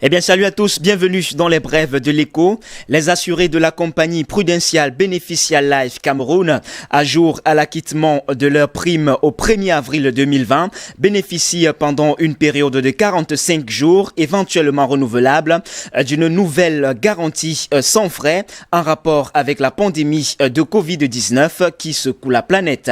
Eh bien, salut à tous, bienvenue dans les brèves de l'écho. Les assurés de la compagnie prudentiale Beneficial Life Cameroun, à jour à l'acquittement de leur prime au 1er avril 2020, bénéficient pendant une période de 45 jours, éventuellement renouvelable, d'une nouvelle garantie sans frais en rapport avec la pandémie de Covid-19 qui secoue la planète.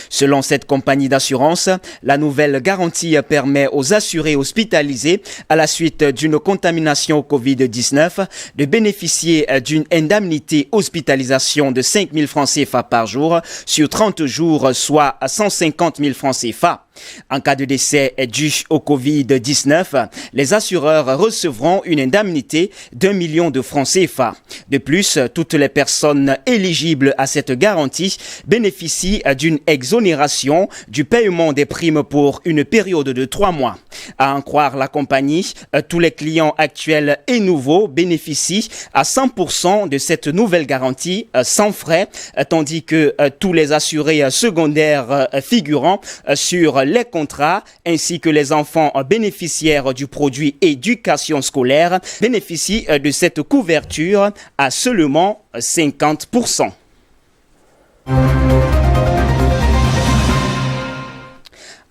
Selon cette compagnie d'assurance, la nouvelle garantie permet aux assurés hospitalisés à la suite d'une contamination au Covid-19 de bénéficier d'une indemnité hospitalisation de 5 000 francs CFA par jour sur 30 jours, soit 150 000 francs CFA. En cas de décès dû au Covid-19, les assureurs recevront une indemnité d'1 million de francs CFA. De plus, toutes les personnes éligibles à cette garantie bénéficient d'une exonération du paiement des primes pour une période de 3 mois. À en croire la compagnie, tous les clients actuels et nouveaux bénéficient à 100% de cette nouvelle garantie sans frais, tandis que tous les assurés secondaires figurant sur les contrats ainsi que les enfants bénéficiaires du produit éducation scolaire bénéficient de cette couverture à seulement 50%.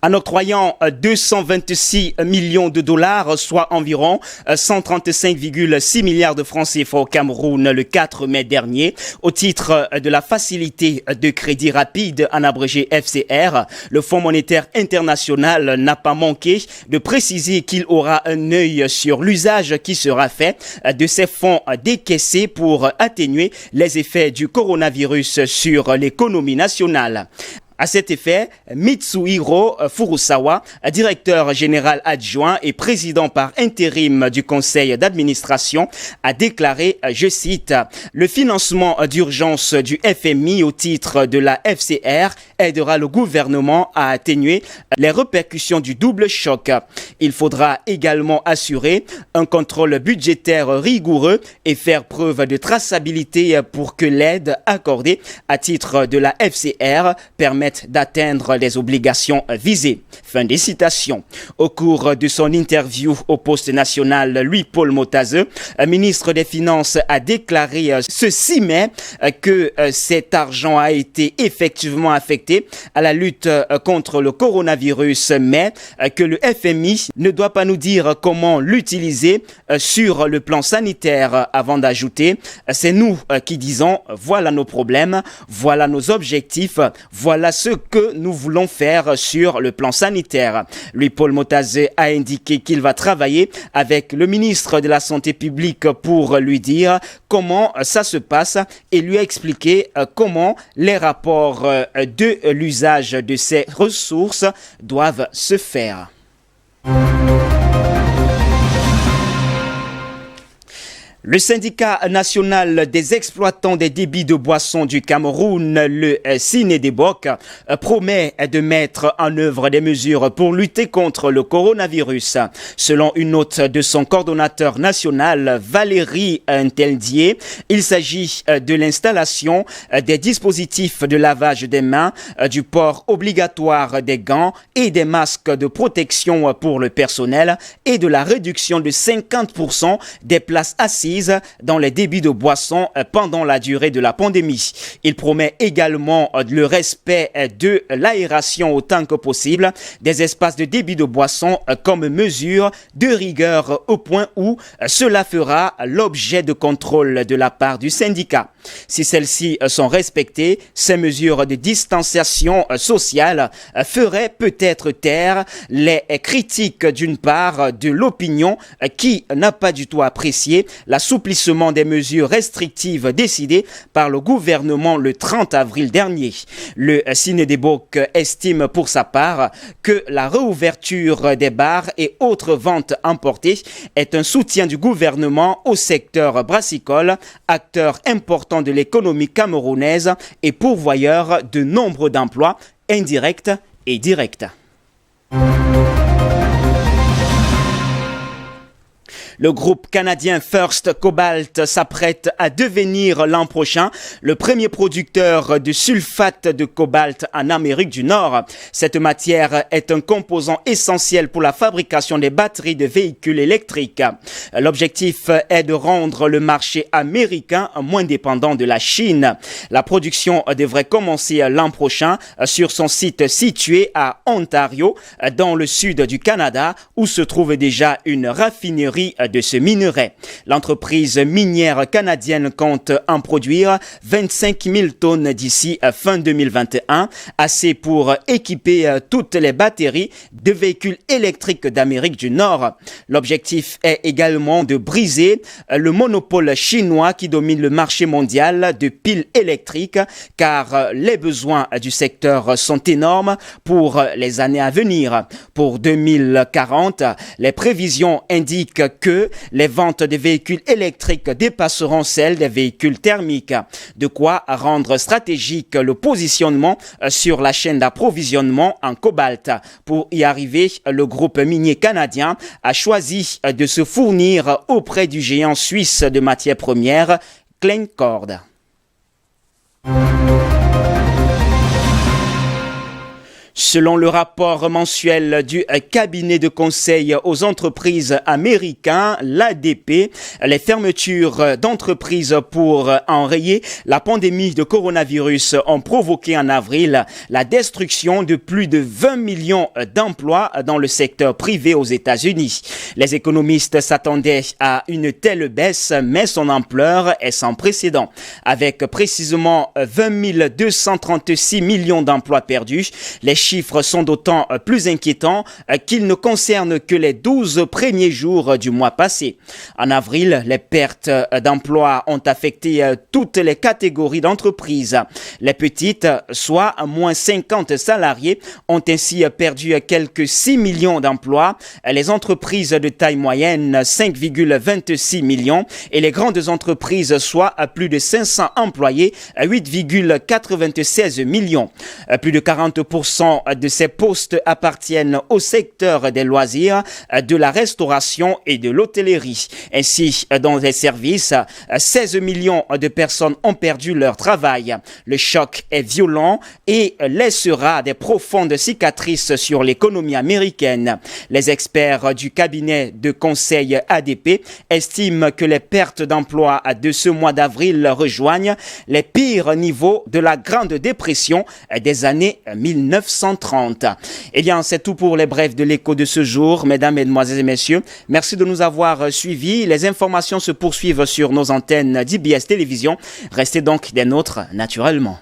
En octroyant 226 millions de dollars, soit environ 135,6 milliards de francs CFA au Cameroun le 4 mai dernier, au titre de la facilité de crédit rapide, en abrégé FCR, le Fonds monétaire international n'a pas manqué de préciser qu'il aura un œil sur l'usage qui sera fait de ces fonds décaissés pour atténuer les effets du coronavirus sur l'économie nationale. À cet effet, Mitsuhiro Furusawa, directeur général adjoint et président par intérim du conseil d'administration, a déclaré, je cite, « Le financement d'urgence du FMI au titre de la FCR aidera le gouvernement à atténuer les répercussions du double choc. Il faudra également assurer un contrôle budgétaire rigoureux et faire preuve de traçabilité pour que l'aide accordée à titre de la FCR permette d'atteindre les obligations visées. » Fin des citations. Au cours de son interview au poste national, Louis-Paul Motazeux, ministre des Finances, a déclaré ce 6 mai que cet argent a été effectivement affecté à la lutte contre le coronavirus, mais que le FMI ne doit pas nous dire comment l'utiliser sur le plan sanitaire, avant d'ajouter, c'est nous qui disons voilà nos problèmes, voilà nos objectifs, voilà ce que nous voulons faire sur le plan sanitaire. Louis-Paul Motazeux a indiqué qu'il va travailler avec le ministre de la Santé publique pour lui dire comment ça se passe et lui expliquer comment les rapports de l'usage de ces ressources doivent se faire. Le syndicat national des exploitants des débits de boissons du Cameroun, le SINEDEBOC, promet de mettre en œuvre des mesures pour lutter contre le coronavirus. Selon une note de son coordonnateur national, Valérie Nteldier, il s'agit de l'installation des dispositifs de lavage des mains, du port obligatoire des gants et des masques de protection pour le personnel et de la réduction de 50% des places assises dans les débits de boissons pendant la durée de la pandémie. Il promet également le respect de l'aération autant que possible des espaces de débit de boissons comme mesure de rigueur, au point où cela fera l'objet de contrôle de la part du syndicat. Si celles-ci sont respectées, ces mesures de distanciation sociale feraient peut-être taire les critiques d'une part de l'opinion qui n'a pas du tout apprécié l'assouplissement des mesures restrictives décidées par le gouvernement le 30 avril dernier. Le SINEDEBOC estime pour sa part que la réouverture des bars et autres ventes emportées est un soutien du gouvernement au secteur brassicole, acteur important de l'économie camerounaise et pourvoyeur de nombre d'emplois indirects et directs. Le groupe canadien First Cobalt s'apprête à devenir l'an prochain le premier producteur de sulfate de cobalt en Amérique du Nord. Cette matière est un composant essentiel pour la fabrication des batteries de véhicules électriques. L'objectif est de rendre le marché américain moins dépendant de la Chine. La production devrait commencer l'an prochain sur son site situé à Ontario, dans le sud du Canada, où se trouve déjà une raffinerie de ce minerai. L'entreprise minière canadienne compte en produire 25 000 tonnes d'ici fin 2021, assez pour équiper toutes les batteries de véhicules électriques d'Amérique du Nord. L'objectif est également de briser le monopole chinois qui domine le marché mondial de piles électriques, car les besoins du secteur sont énormes pour les années à venir. Pour 2040, les prévisions indiquent que les ventes de véhicules électriques dépasseront celles des véhicules thermiques. De quoi rendre stratégique le positionnement sur la chaîne d'approvisionnement en cobalt. Pour y arriver, le groupe minier canadien a choisi de se fournir auprès du géant suisse de matières premières, Glencore. Selon le rapport mensuel du cabinet de conseil aux entreprises américains, l'ADP, les fermetures d'entreprises pour enrayer la pandémie de coronavirus ont provoqué en avril la destruction de plus de 20 millions d'emplois dans le secteur privé aux États-Unis. Les économistes s'attendaient à une telle baisse, mais son ampleur est sans précédent. Avec précisément 20 236 millions d'emplois perdus, les chiffres sont d'autant plus inquiétants qu'ils ne concernent que les 12 premiers jours du mois passé. En avril, les pertes d'emplois ont affecté toutes les catégories d'entreprises. Les petites, soit moins 50 salariés, ont ainsi perdu quelques 6 millions d'emplois. Les entreprises de taille moyenne, 5,26 millions. Et les grandes entreprises, soit plus de 500 employés, 8,96 millions. Plus de 40% de ces postes appartiennent au secteur des loisirs, de la restauration et de l'hôtellerie. Ainsi, dans les services, 16 millions de personnes ont perdu leur travail. Le choc est violent et laissera des profondes cicatrices sur l'économie américaine. Les experts du cabinet de conseil ADP estiment que les pertes d'emplois de ce mois d'avril rejoignent les pires niveaux de la Grande Dépression des années 1930. Eh bien, c'est tout pour les brefs de l'écho de ce jour. Mesdames, Mesdemoiselles et Messieurs, merci de nous avoir suivis. Les informations se poursuivent sur nos antennes d'IBS Télévision. Restez donc des nôtres naturellement.